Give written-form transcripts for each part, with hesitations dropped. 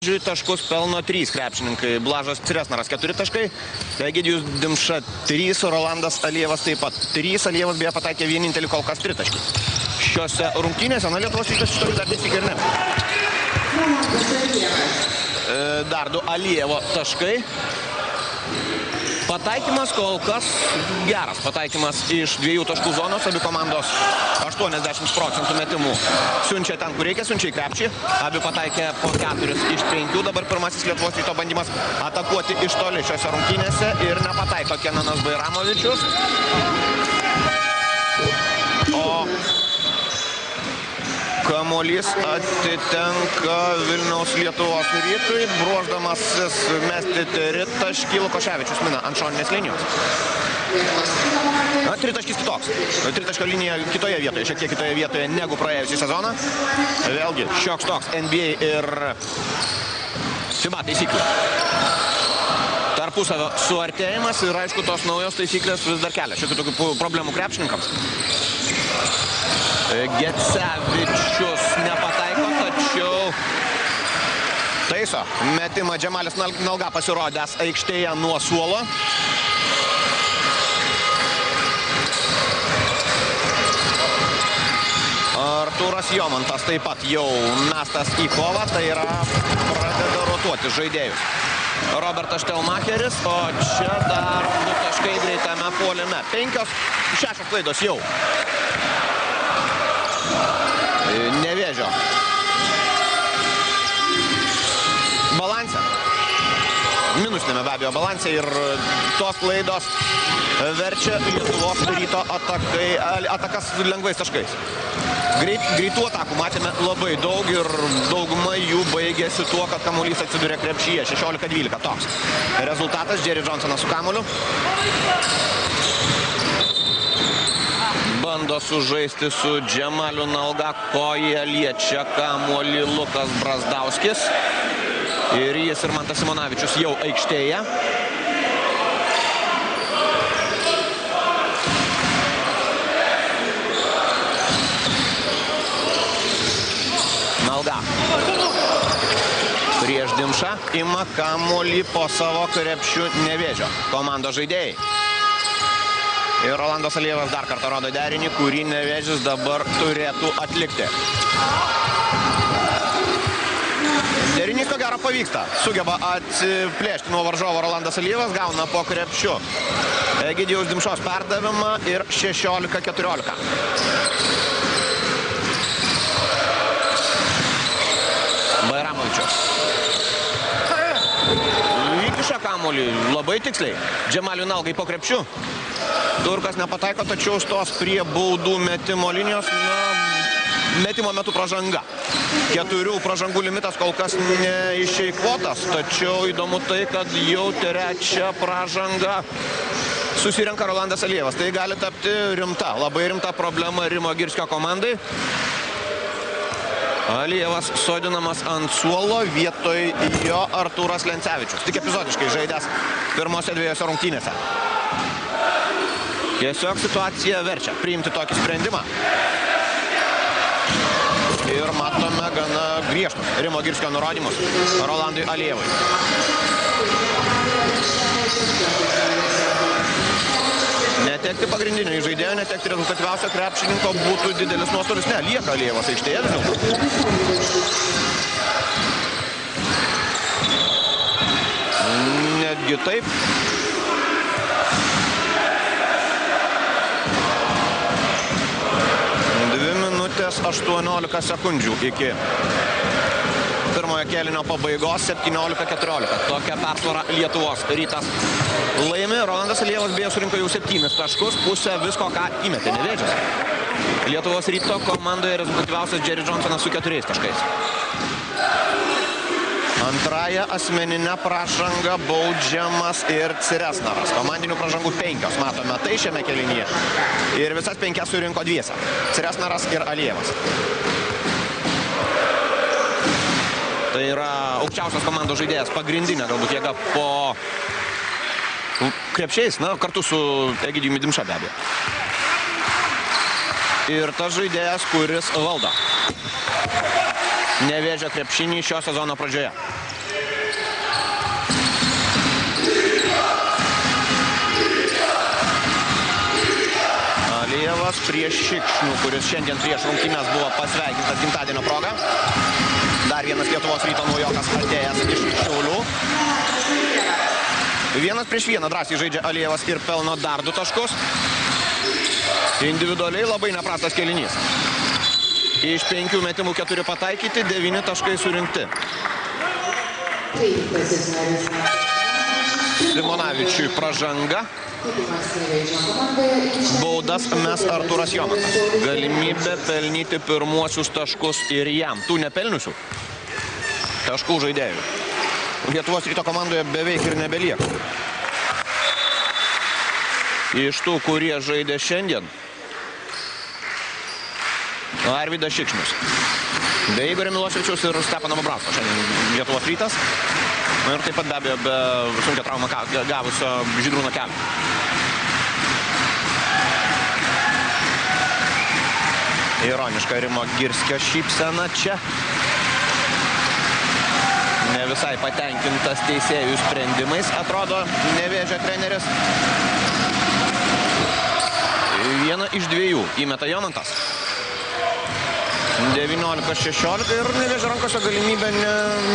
Taškus pelno 3 krepšininkai. Blažas Ciresnaras 4 taškai, Egidijus Dimša 3, Rolandas Alievas taip pat 3. Alievas beje pataikė vienintelį kol kas 3 taškai. Šiose rungtynėse, Lietuvos rytas šito dar nesik ir ne. Dar 2 Alievo taškai. Pataikymas kol kas geras. Pataikymas iš 2 taškų zonos. Abi komandos 80% metimų siunčia ten, kur reikia, siunčia į krepšį. Abi pataikė po 4 iš 5. Dabar pirmasis Lietuvos ryto bandymas atakuoti iš toli šiose rungtynėse ir nepataiko Kenanas Bairamovičius. O kamuolys atitenka Vilniaus Lietuvos rytui, bruoždamasis mesti tritaškį. Lukoševičius mina ant šoninės linijos. Tritaškis kitoks. Tritaškio linija kitoje vietoje, šiek tiek kitoje vietoje negu praėjusį sezoną. Vėlgi, šioks toks NBA ir FIBA taisyklių tarpusavio suartėjimas ir aišku, tos naujos taisyklės vis dar kelia šiokių tokių problemų krepšininkams. Gecevičius nepataiko, tačiau taiso metimą. Džemalis Nalga pasirodęs aikštėje nuo suolo. Artūras Jomantas taip pat jau mestas į kovą, tai yra pradeda rotuoti žaidėjus. Robertas Štelmacheris, o čia dar 2 taškai greitame puolime. 5-6 klaidos jau. Nevėžio balansė. Minusinėme be abejo balansė ir tos klaidos verčia Lietuvos ryto atakas lengvais taškais. Greitų atakų matėme labai daug ir dauguma jų baigėsi tuo, kad kamuolys atsidūrė krepšyje. 16-12 toks rezultatas. Jerry Johnsonas su kamuoliu. Bando sužaisti su Džemaliu Nalga, koja liečia kamuolį Lukas Brazdauskis. Ir jis ir Mantas Simonavičius jau aikštėje. Nalga prieš Dimšą ima kamuolį po savo krepšiu Nevėžio komandos žaidėjai. Ir Rolandas Alievas dar kartą rodo derinį, kurį Nevėžis dabar turėtų atlikti. Derinys ko gero pavyksta. Sugeba atsiplėšti nuo varžovo Rolandas Alievas, gauna po krepšiu Egidijaus Dimšos perdavimą ir 16-14. Bairamovičius įkiša kamuolį labai tiksliai Džemaliui Nalgai po krepšiu. Turkas nepataiko, tačiau stos prie baudų metimo linijos. Metimo metu pražanga. 4 pražangų limitas kol kas neišeikvotas, tačiau įdomu tai, kad jau 3 pražanga susirenka Rolandas Alievas. Tai gali tapti rimta, labai rimta problema Rimo Girskio komandai. Alievas sodinamas ant suolo, vietoj jo Artūras Lencevičius. Tik epizodiškai žaidęs pirmose 2 rungtynėse. Tiesiog situacija verčia priimti tokį sprendimą. Ir matome gana griežtus Rimo Girskio nurodymus Rolandui Alievui. Netekti pagrindinio žaidėjo, netekti rezultatyviausio krepšininko būtų didelis nuostolis. Ne, lieka Alievas aikštėje vis dėlto. Netgi taip. 18 sekundžių iki pirmojo kėlinio pabaigos. 17-14. Tokia persvara Lietuvos rytas laimi. Rolandas Alievas beje surinko jau 7 taškus, pusę visko, ką įmetė Nevėžis. Lietuvos ryto komandoje rezultatyviausias Jerry Johnsonas su 4 taškais. Antrąją asmeninę pražangą baudžiamas ir Ciresnaras. Komandinių pražangų 5, matome tai šiame kėlinyje. Ir visas 5 surinko 2. Ciresnaras ir Alievas. Tai yra aukščiausias komandos žaidėjas, pagrindinė galbūt jėga po krepšiais, kartu su Egidijumi Dimša be abejo. Ir tas žaidėjas, kuris valdo Nevėžio krepšinį šio sezono pradžioje. Alijevas prieš Šikšnių, kuris šiandien prieš rungtynes buvo pasveikintas gimtadienio proga. Dar vienas Lietuvos Ryto naujokas atėjęs iš Šiaulių. 1-1 drąsiai žaidžia Alijevas ir pelno dar 2 taškus. Individualiai labai neprastas kėlinys. Iš 5 metimų 4 pataikyti, 9 taškai surinkti. Simonavičiui pražanga. Baudas mes Artūras Jomantas. Galimybė pelnyti pirmuosius taškus ir jam. Tų nepelniusių taškų žaidėjų Lietuvos Ryto komandoje beveik ir nebelieka. Iš tų, kurie žaidė šiandien, Arvydas Šikšnius. Be Igorio Miloševičiaus ir Stepano Bobrausko šiandien Lietuvos Rytas. Ir taip pat be abejo be sunkią traumą gavusio Žydrūno Kelio. Ironiška Rimo Girskio šypsena čia. Ne visai patenkintas teisėjų sprendimais, atrodo, Nevėžio treneris. 1 iš 2 įmeta Jomantas. 19-16 ir Nevėžio rankose galimybė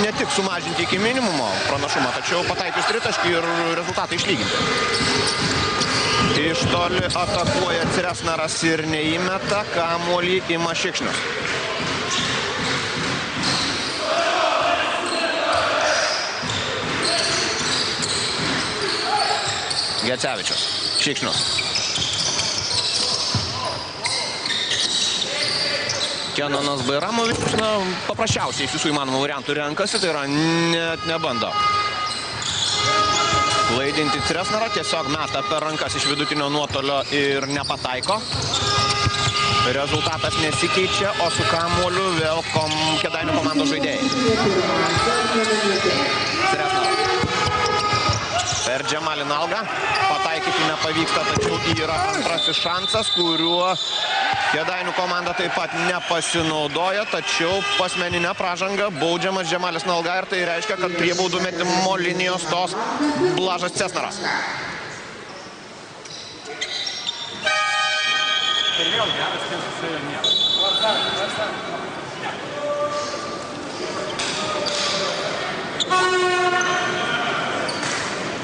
ne tik sumažinti iki minimumo pranašumą, tačiau pataikius tritaškį ir rezultatą išlyginti. Iš toli atakuoja Cresnaras ir neįmeta, kamuolį ima Šikšnius. Gecevičius, Šikšnius. Kenanas Bairamovičius, paprasčiausiai iš visų įmanomų variantų renkasi, tai yra net nebando klaidinti Cresnarą, tiesiog meta per rankas iš vidutinio nuotolio ir nepataiko. Rezultatas nesikeičia, o su kamuoliu vėl Kėdainių komandos žaidėjai. Cresnaras. Per Džemalį Nalgą pataikyti nepavyksta, tačiau yra antrasis šansas, kuriuo Kėdainių komanda taip pat nepasinaudoja, tačiau pasmeninė pražanga baudžiamas Džemalis Nalga ir tai reiškia, kad prie baudų metimo linijos stos Blažas Cesnaras.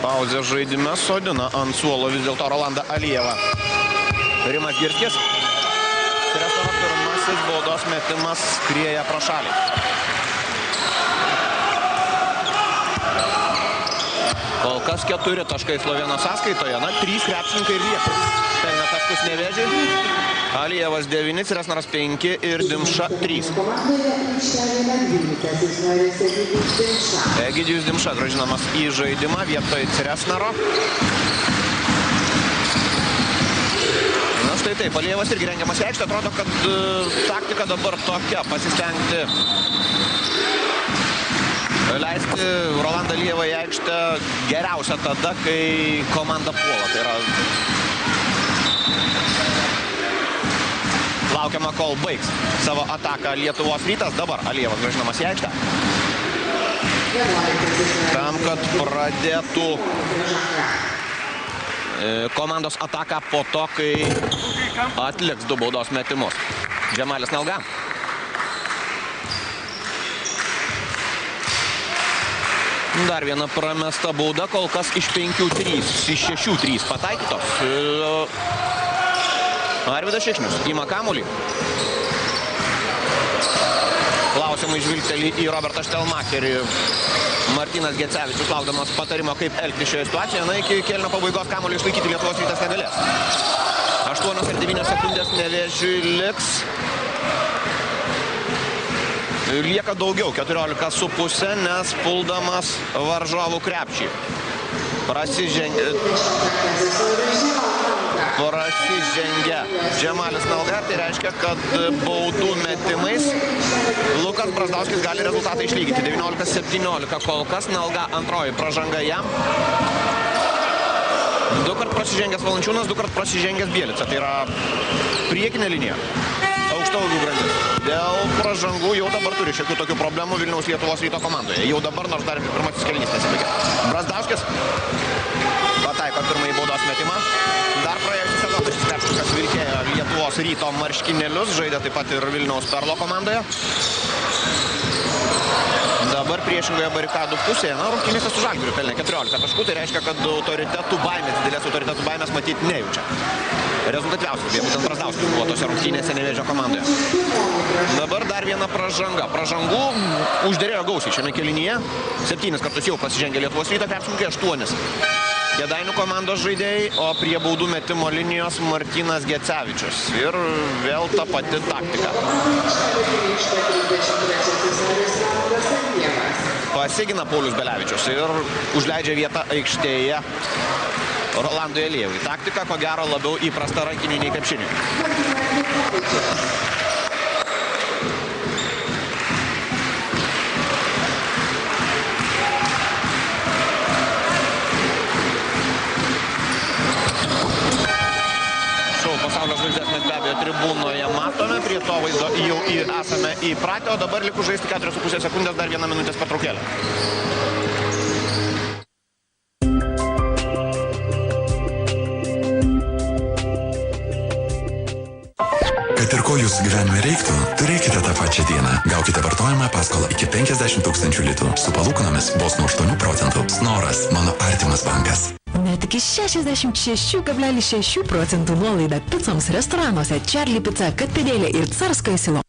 Pauzė žaidime sodina ant suolo vis dėlto Rolandą Alijevą. Rimas Girskis. Cresnaro pirmasis baudos metimas skrieja pro šalį. Kol kas 4 taškai Slovėno sąskaitoje, 3 krepšininkai ir lieka. Pelnė taškus Nevėžiai. Alijevas 9, Cresnaras 5 ir Dimša 3. Egidijus Dimša grąžinamas į žaidimą vietoj Cresnaro. Na štai taip, Alijevas irgi rengiamas į aikštę. Atrodo, kad taktika dabar tokia, pasistengti leisti Rolandą Alijevą į aikštę geriausia tada, kai komanda puola. Tai yra laukiama, kol baigs savo ataką Lietuvos Rytas. Dabar Alijevas grąžinamas į aikštę. Tam, kad pradėtų komandos ataką po to, kai atliks 2 baudos metimus. Džemalis Nalga. Dar viena pramesta bauda, kol kas iš 5-3, iš 6-3 pataikytos. Arvydas Šikšnius ima kamuolį. Klausimai žvilgteli į Robertą Štelmacherį. Martynas Gecevičius laukdamas patarimo, kaip elgtis šioje situacijoje. Na, iki kėlinio pabaigos kamuolį išlaikyti Lietuvos Rytas negalės. 8 ir 9 sekundės Nevėžiui liks. Lieka daugiau, 14,5, nes puldamas varžovų krepšį. Prasižengia Džemalis Nalga, tai reiškia, kad baudų metimais Lukas Brazdauskis gali rezultatą išlyginti. 19-17 kol kas, Nalga antroji pražanga jam. 2 kart prasižengęs Valančiūnas, 2 kart prasižengęs Bielica. Tai yra priekinė linija, aukštaūgių grandis. Dėl pražangų jau dabar turi šiokių tokių problemų Vilniaus Lietuvos Ryto komandoje. Jau dabar, nors dar pirmasis kėlinys nesibaigė. Brazdauskis pataiko pirmąjį baudos metimą. Dar praėjusią sezoną šis krepšininkas vilkėjo Lietuvos Ryto marškinėlius, žaidė taip pat ir Vilniaus Perlo komandoje. Dabar priešingoje barikadų pusėje, rungtynėse su Žalgiriu pelnė 14 taškų, tai reiškia, kad didelės autoritetų baimės matyti nejaučia. Rezultatyviausias buvo būtent Brazdauskis buvo tose rungtynėse Nevėžio komandoje. Dabar dar viena pražanga. Pražangų užderėjo gausiai šiame kėlinyje. 7 kartus jau pasižengė Lietuvos Ryto krepšininkai, 8 Kėdainių komandos žaidėjai, o prie baudų metimo linijos Martynas Gecevičius. Ir vėl ta pati taktika. Pasigina Paulius Belevičius ir užleidžia vietą aikštėje Rolandui Elievui. Taktika, ko gero, labiau įprasta rankiniui nei krepšiniui. Pasaulio žvaigždės mes be abejo tribūnoje matome, prie to vaizdo jau esame įpratę, o dabar likus žaisti 4,5 sekundės, dar 1 minutės pertraukėlė. Kad ir ko jūsų gyvenime reiktų, turėkite tą pačią dieną. Gaukite vartojimą paskolą iki 50 000 litų. Su palūkanomis vos nuo 8%. Snoras, mano artimas bankas. Net iki 66,6% nuolaida picoms restoranuose Charlie Pizza, Katpėdėlė ir Carsko Silo.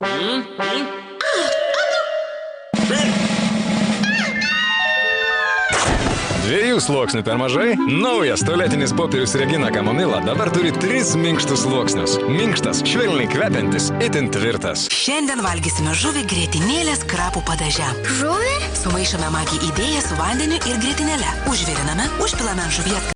Dviejų sluoksnių per mažai? Naujas tualetinis popierius Regina Kamomila dabar turi 3 minkštus sluoksnius. Minkštas, švelniai kvepiantis, itin tvirtas. Šiandien valgysime žuvį grietinėlės krapų padaže. Žuvį? Sumaišome magį idėją su vandeniu ir grietinėle. Užviriname, užpilame ant žuvies